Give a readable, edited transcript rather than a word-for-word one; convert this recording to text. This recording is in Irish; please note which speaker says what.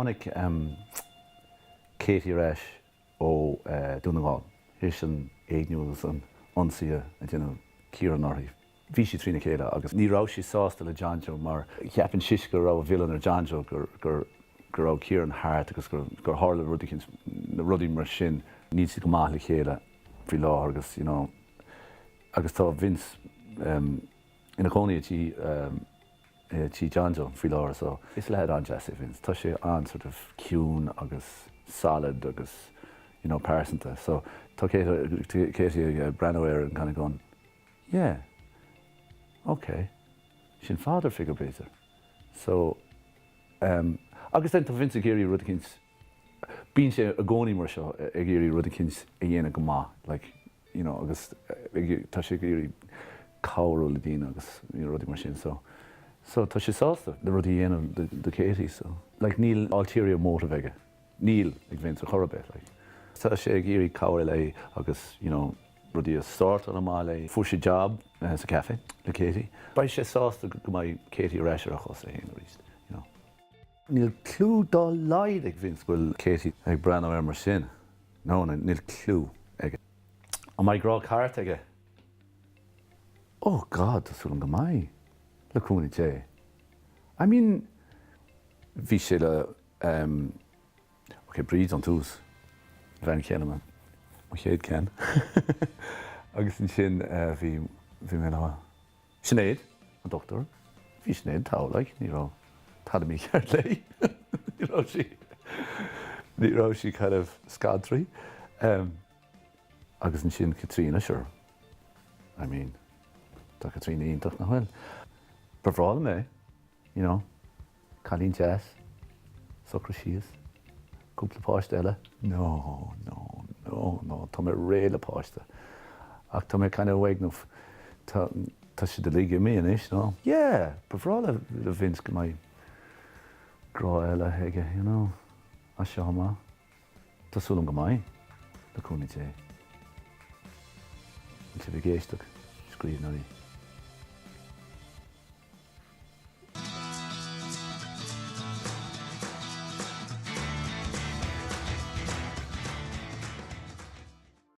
Speaker 1: tháinig Katie Resh ó Dúnagáil. Hís an éagniúil anionsaí a dhéanamh Ciaran orthaí. Bhí sí trína chéile agus ní rá sí sásta le John Joe mar ceapann sis gur rá bhillan ar John Joe gur rá Ciaran háart agus gur tharla na rudaí mar sin níl si go maith le chéile bhí lá agus agus tá Vince ina gcónaí tí John Joe bhí lá so is lehead an jazz Vince. Tá sé an sort of ciún agus solid agus pásanta. So tá Katie Branoir an kind of going, yeah, okay, sin father figure beter. So agus then tá Vince a géirí rudikins bíonn sé a gcónaí mar seo a géirí rudikins a dhéanamh go maith, like, agus tá sé géirí cabhrú le daoine agus rudí mar sin. So tá sé sásta le rudí dhéanamh de Katie. So like níl ulterior motive aige. Níl ag Vince a chorabeh. Like. Tá sé géirí cabhar le agus rudí a start an amá le fuair sé job sa cafe le Katie. Ba sé sásta go mai Katie Resh a chus a héana ríist. Níl clú dá laid ag Vince bhfuil Katie ag Branoir mar sin. No, níl clú aige. An mai grá cart aige. Oh God, tásúil go mai le cúnaí té. I mean, bhí sé le okay, bríd an tús. Bhean chéanana man. Má chéad cean. Agus an sin bhí mé ná Sinead, an doctor. Bhí Sinead tálaigh, ní rá tada mí ceart lei. Ní rá sí kind of scadtraí. Agus an sin Catriona, sure. I mean, tá Catriona iontach na hfuil. Bhrála mé, Cailín jazz, socra síos. Cúpla páiste eile? No, tá mé réile páiste. Ach tá mé kind of weignúh tá si de liga mí is, no? Yeah, bhrála le Vince go mai grá eile heige, a seo má. Tásúlam go mai le cúnaí té. An si bh géisteach scríbhnaí.